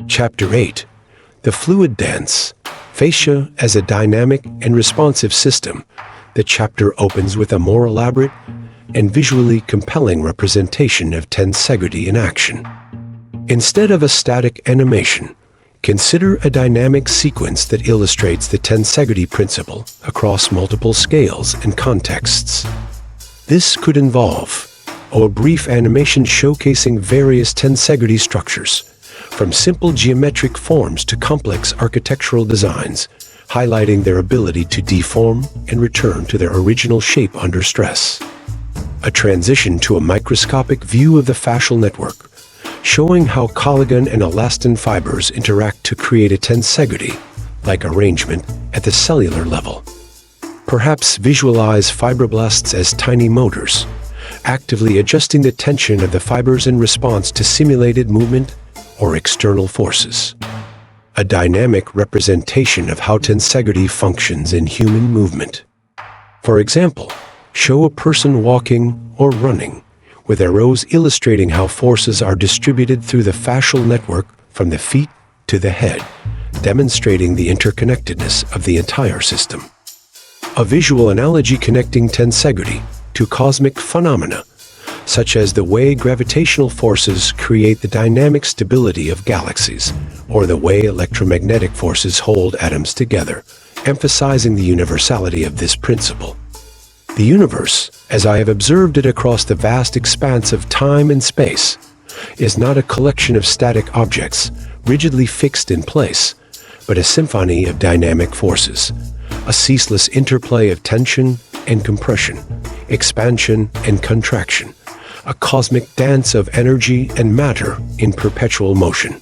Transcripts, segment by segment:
Chapter 8. The Fluid Dance. Fascia as a dynamic and responsive system. The chapter opens with a more elaborate and visually compelling representation of tensegrity in action. Instead of a static animation, consider a dynamic sequence that illustrates the tensegrity principle across multiple scales and contexts. This could involve a brief animation showcasing various tensegrity structures, from simple geometric forms to complex architectural designs, highlighting their ability to deform and return to their original shape under stress. A transition to a microscopic view of the fascial network, showing how collagen and elastin fibers interact to create a tensegrity-like arrangement at the cellular level. Perhaps visualize fibroblasts as tiny motors, actively adjusting the tension of the fibers in response to simulated movement or external forces. A dynamic representation of how tensegrity functions in human movement. For example, show a person walking or running, with arrows illustrating how forces are distributed through the fascial network from the feet to the head, demonstrating the interconnectedness of the entire system. A visual analogy connecting tensegrity to cosmic phenomena, such as the way gravitational forces create the dynamic stability of galaxies, or the way electromagnetic forces hold atoms together, emphasizing the universality of this principle. The universe, as I have observed it across the vast expanse of time and space, is not a collection of static objects, rigidly fixed in place, but a symphony of dynamic forces, a ceaseless interplay of tension and compression, expansion and contraction, a cosmic dance of energy and matter in perpetual motion.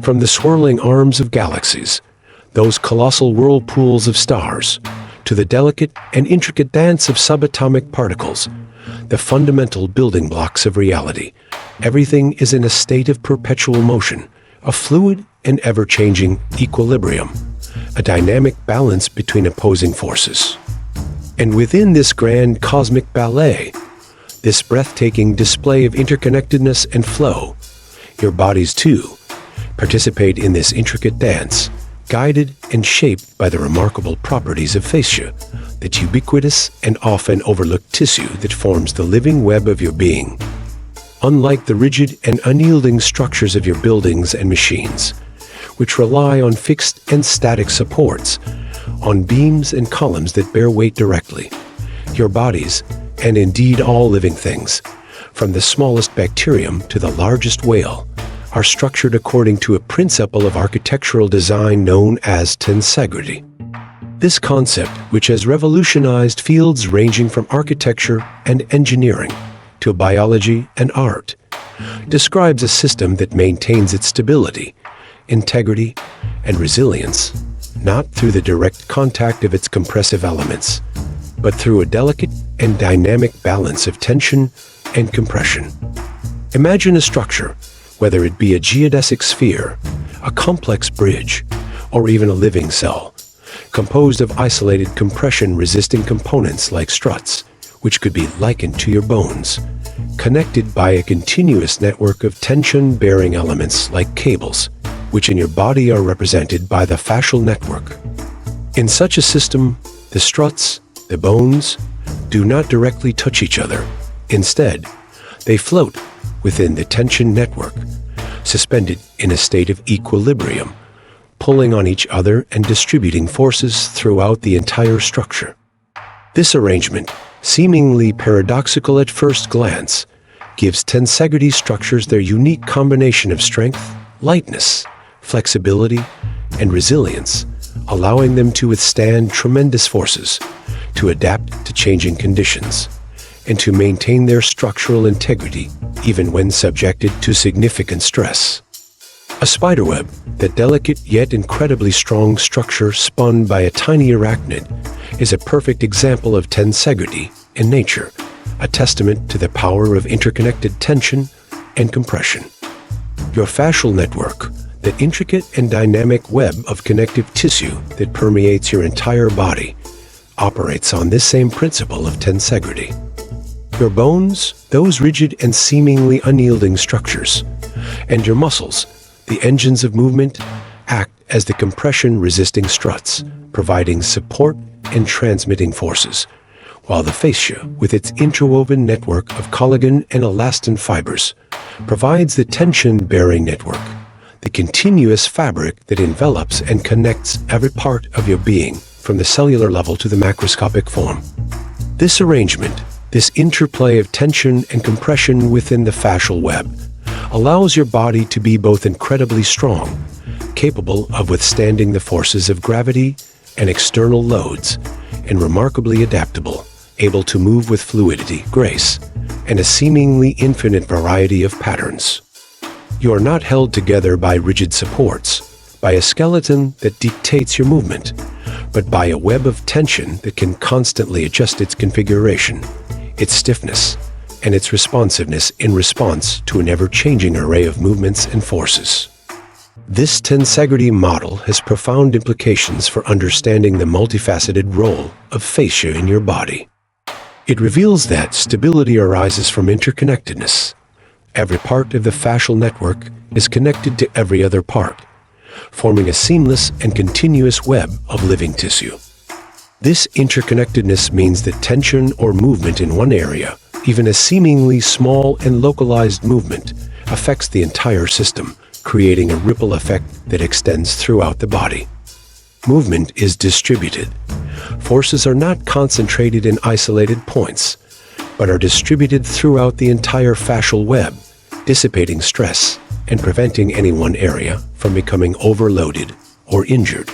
From the swirling arms of galaxies, those colossal whirlpools of stars, to the delicate and intricate dance of subatomic particles, the fundamental building blocks of reality, everything is in a state of perpetual motion, a fluid and ever-changing equilibrium, a dynamic balance between opposing forces. And within this grand cosmic ballet, this breathtaking display of interconnectedness and flow, your bodies too participate in this intricate dance, guided and shaped by the remarkable properties of fascia, that ubiquitous and often overlooked tissue that forms the living web of your being. Unlike the rigid and unyielding structures of your buildings and machines, which rely on fixed and static supports, on beams and columns that bear weight directly, your bodies, and indeed all living things, from the smallest bacterium to the largest whale, are structured according to a principle of architectural design known as tensegrity. This concept, which has revolutionized fields ranging from architecture and engineering to biology and art, describes a system that maintains its stability, integrity, and resilience, not through the direct contact of its compressive elements, but through a delicate and dynamic balance of tension and compression. Imagine a structure, whether it be a geodesic sphere, a complex bridge, or even a living cell, composed of isolated compression-resisting components like struts, which could be likened to your bones, connected by a continuous network of tension-bearing elements like cables, which in your body are represented by the fascial network. In such a system, the struts, the bones, do not directly touch each other. Instead, they float within the tension network, suspended in a state of equilibrium, pulling on each other and distributing forces throughout the entire structure. This arrangement, seemingly paradoxical at first glance, gives tensegrity structures their unique combination of strength, lightness, flexibility, and resilience, allowing them to withstand tremendous forces, to adapt to changing conditions, and to maintain their structural integrity even when subjected to significant stress. A spiderweb, that delicate yet incredibly strong structure spun by a tiny arachnid, is a perfect example of tensegrity in nature, a testament to the power of interconnected tension and compression. Your fascial network, that intricate and dynamic web of connective tissue that permeates your entire body, operates on this same principle of tensegrity. Your bones, those rigid and seemingly unyielding structures, and your muscles, The engines of movement act as the compression-resisting struts, providing support and transmitting forces, while the fascia, with its interwoven network of collagen and elastin fibers, provides the tension-bearing network, the continuous fabric that envelops and connects every part of your being, from the cellular level to the macroscopic form. This arrangement, this interplay of tension and compression within the fascial web, allows your body to be both incredibly strong, capable of withstanding the forces of gravity and external loads, and remarkably adaptable, able to move with fluidity, grace, and a seemingly infinite variety of patterns. You are not held together by rigid supports, by a skeleton that dictates your movement, but by a web of tension that can constantly adjust its configuration, its stiffness, and its responsiveness in response to an ever-changing array of movements and forces. This tensegrity model has profound implications for understanding the multifaceted role of fascia in your body. It reveals that stability arises from interconnectedness. Every part of the fascial network is connected to every other part, forming a seamless and continuous web of living tissue. This interconnectedness means that tension or movement in one area, even a seemingly small and localized movement, affects the entire system, creating a ripple effect that extends throughout the body. Movement is distributed. Forces are not concentrated in isolated points, but are distributed throughout the entire fascial web, dissipating stress and preventing any one area from becoming overloaded or injured.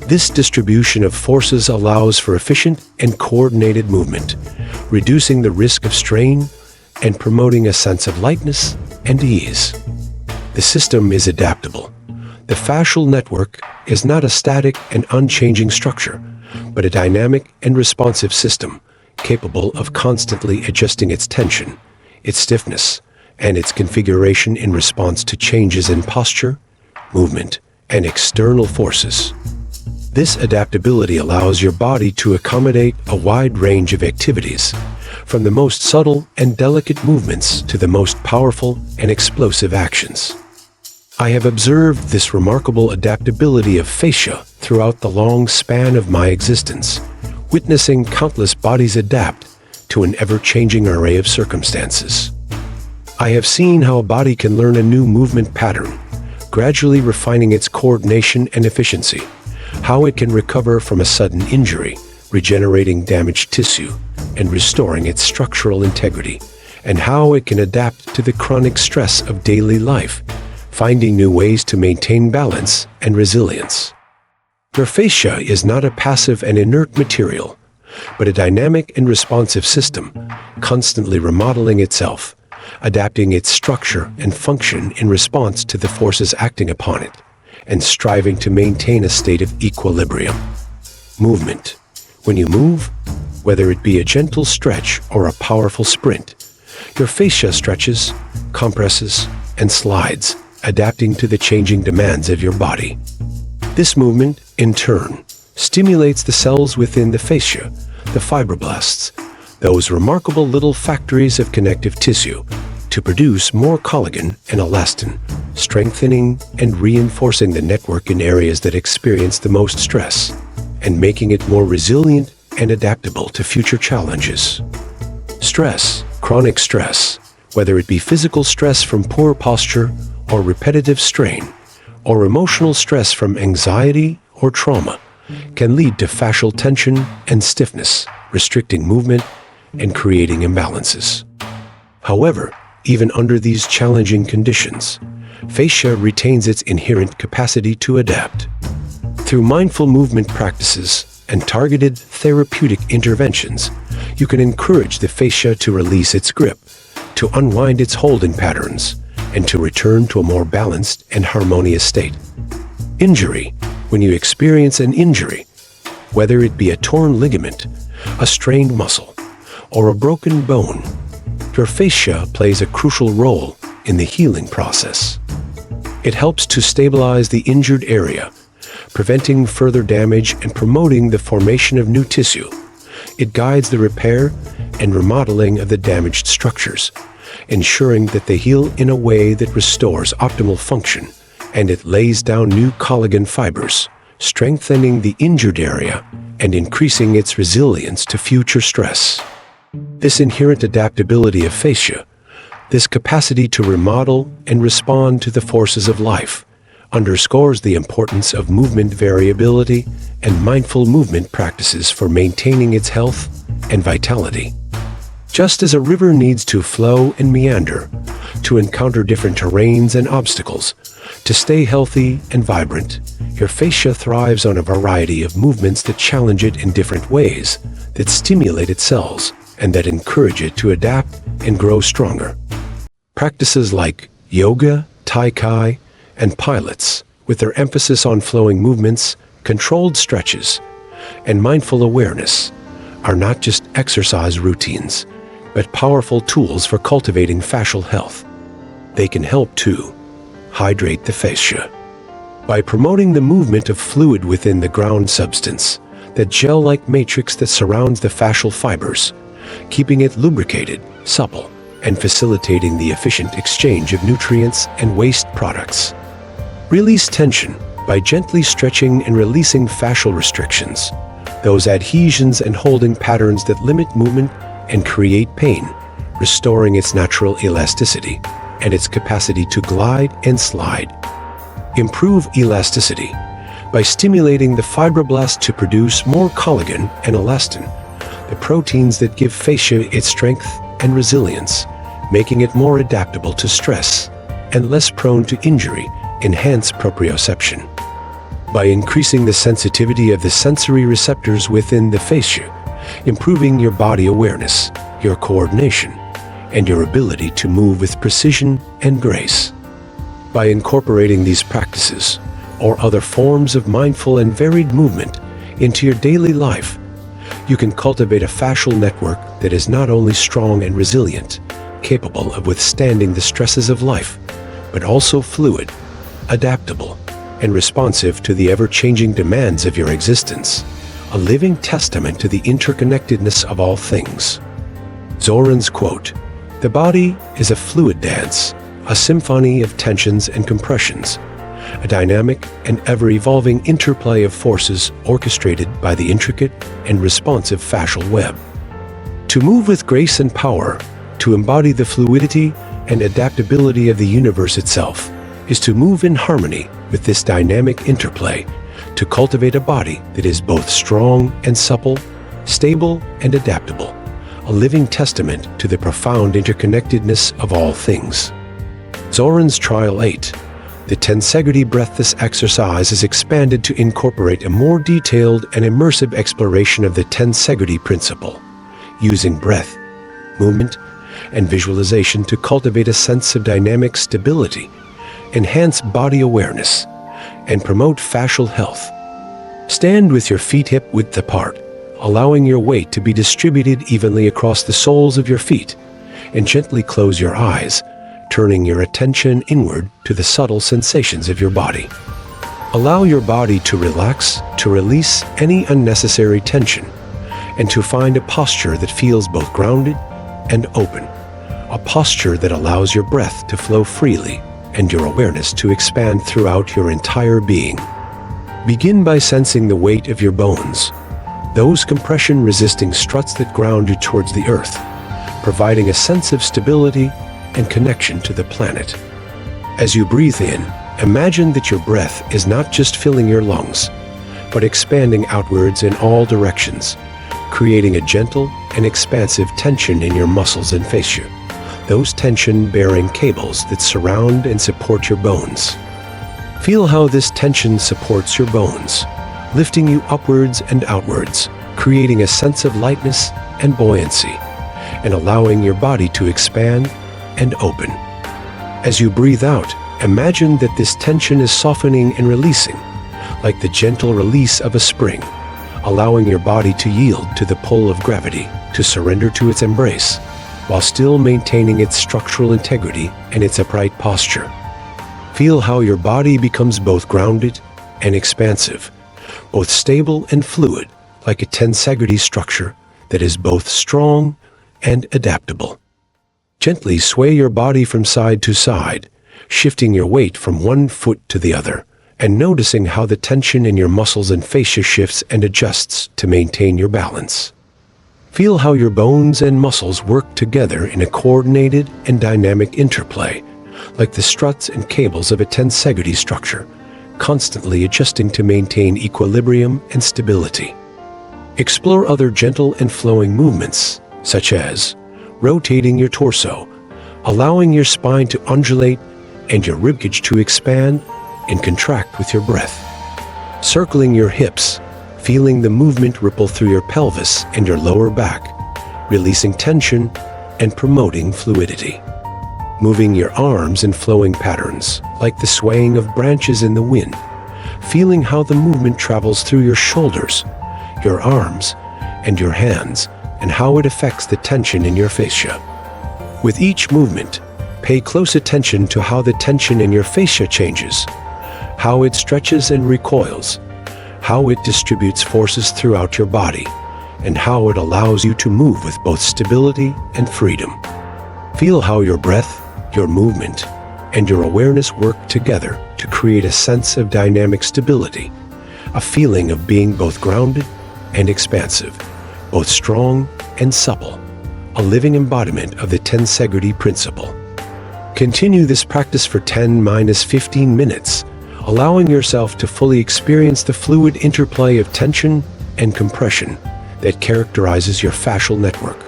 This distribution of forces allows for efficient and coordinated movement, reducing the risk of strain and promoting a sense of lightness and ease. The system is adaptable. The fascial network is not a static and unchanging structure, but a dynamic and responsive system capable of constantly adjusting its tension, its stiffness, and its configuration in response to changes in posture, movement, and external forces. This adaptability allows your body to accommodate a wide range of activities, from the most subtle and delicate movements to the most powerful and explosive actions. I have observed this remarkable adaptability of fascia throughout the long span of my existence, witnessing countless bodies adapt to an ever-changing array of circumstances. I have seen how a body can learn a new movement pattern, gradually refining its coordination and efficiency, how it can recover from a sudden injury, regenerating damaged tissue, and restoring its structural integrity, and how it can adapt to the chronic stress of daily life, finding new ways to maintain balance and resilience. Your fascia is not a passive and inert material, but a dynamic and responsive system, constantly remodeling itself, adapting its structure and function in response to the forces acting upon it, and striving to maintain a state of equilibrium. Movement. When you move, whether it be a gentle stretch or a powerful sprint, your fascia stretches, compresses, and slides, adapting to the changing demands of your body. This movement, in turn, stimulates the cells within the fascia, the fibroblasts, those remarkable little factories of connective tissue, to produce more collagen and elastin, strengthening and reinforcing the network in areas that experience the most stress, and making it more resilient and adaptable to future challenges. Stress, chronic stress, whether it be physical stress from poor posture or repetitive strain, or emotional stress from anxiety or trauma, can lead to fascial tension and stiffness, restricting movement and creating imbalances. However, even under these challenging conditions, fascia retains its inherent capacity to adapt. Through mindful movement practices and targeted therapeutic interventions, you can encourage the fascia to release its grip, to unwind its holding patterns, and to return to a more balanced and harmonious state. Injury. When you experience an injury, whether it be a torn ligament, a strained muscle, or a broken bone, your fascia plays a crucial role in the healing process. It helps to stabilize the injured area, preventing further damage and promoting the formation of new tissue. It guides the repair and remodeling of the damaged structures, ensuring that they heal in a way that restores optimal function and it lays down new collagen fibers, strengthening the injured area and increasing its resilience to future stress. This inherent adaptability of fascia, this capacity to remodel and respond to the forces of life, underscores the importance of movement variability and mindful movement practices for maintaining its health and vitality. Just as a river needs to flow and meander, to encounter different terrains and obstacles, to stay healthy and vibrant, your fascia thrives on a variety of movements that challenge it in different ways, that stimulate its cells, and that encourage it to adapt and grow stronger. Practices like yoga, tai chi, and pilates, with their emphasis on flowing movements, controlled stretches, and mindful awareness, are not just exercise routines, but powerful tools for cultivating fascial health. They can help to hydrate the fascia by promoting the movement of fluid within the ground substance, the gel-like matrix that surrounds the fascial fibers, keeping it lubricated, supple, and facilitating the efficient exchange of nutrients and waste products. Release tension by gently stretching and releasing fascial restrictions, those adhesions and holding patterns that limit movement and create pain, restoring its natural elasticity and its capacity to glide and slide. Improve elasticity by stimulating the fibroblasts to produce more collagen and elastin, the proteins that give fascia its strength and resilience, making it more adaptable to stress and less prone to injury. Enhance proprioception by increasing the sensitivity of the sensory receptors within the fascia, improving your body awareness, your coordination, and your ability to move with precision and grace. By incorporating these practices or other forms of mindful and varied movement into your daily life, you can cultivate a fascial network that is not only strong and resilient, capable of withstanding the stresses of life, but also fluid, adaptable, and responsive to the ever-changing demands of your existence, a living testament to the interconnectedness of all things. Zoran's quote, "The body is a fluid dance, a symphony of tensions and compressions, a dynamic and ever-evolving interplay of forces orchestrated by the intricate and responsive fascial web." To move with grace and power, to embody the fluidity and adaptability of the universe itself, is to move in harmony with this dynamic interplay, to cultivate a body that is both strong and supple, stable and adaptable, a living testament to the profound interconnectedness of all things. Zoran's Trial 8, the tensegrity breathless exercise, is expanded to incorporate a more detailed and immersive exploration of the tensegrity principle, using breath, movement, and visualization to cultivate a sense of dynamic stability, enhance body awareness, and promote fascial health. Stand with your feet hip-width apart, allowing your weight to be distributed evenly across the soles of your feet, and gently close your eyes, turning your attention inward to the subtle sensations of your body. Allow your body to relax, to release any unnecessary tension, and to find a posture that feels both grounded and open, a posture that allows your breath to flow freely and your awareness to expand throughout your entire being. Begin by sensing the weight of your bones, those compression-resisting struts that ground you towards the earth, providing a sense of stability and connection to the planet. As you breathe in, imagine that your breath is not just filling your lungs, but expanding outwards in all directions, creating a gentle and expansive tension in your muscles and fascia, those tension-bearing cables that surround and support your bones. Feel how this tension supports your bones, lifting you upwards and outwards, creating a sense of lightness and buoyancy, and allowing your body to expand and open. As you breathe out, imagine that this tension is softening and releasing, like the gentle release of a spring, allowing your body to yield to the pull of gravity, to surrender to its embrace, while still maintaining its structural integrity and its upright posture. Feel how your body becomes both grounded and expansive, both stable and fluid, like a tensegrity structure that is both strong and adaptable. Gently sway your body from side to side, shifting your weight from one foot to the other, and noticing how the tension in your muscles and fascia shifts and adjusts to maintain your balance. Feel how your bones and muscles work together in a coordinated and dynamic interplay, like the struts and cables of a tensegrity structure, constantly adjusting to maintain equilibrium and stability. Explore other gentle and flowing movements, such as rotating your torso, allowing your spine to undulate and your ribcage to expand and contract with your breath. Circling your hips, feeling the movement ripple through your pelvis and your lower back, releasing tension and promoting fluidity. Moving your arms in flowing patterns, like the swaying of branches in the wind, feeling how the movement travels through your shoulders, your arms, and your hands, and how it affects the tension in your fascia. With each movement, pay close attention to how the tension in your fascia changes, how it stretches and recoils, how it distributes forces throughout your body, and how it allows you to move with both stability and freedom. Feel how your breath, your movement, and your awareness work together to create a sense of dynamic stability, a feeling of being both grounded and expansive, both strong and supple, a living embodiment of the tensegrity principle. Continue this practice for 10-15 minutes, allowing yourself to fully experience the fluid interplay of tension and compression that characterizes your fascial network,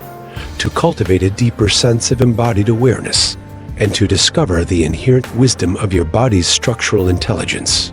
to cultivate a deeper sense of embodied awareness, and to discover the inherent wisdom of your body's structural intelligence.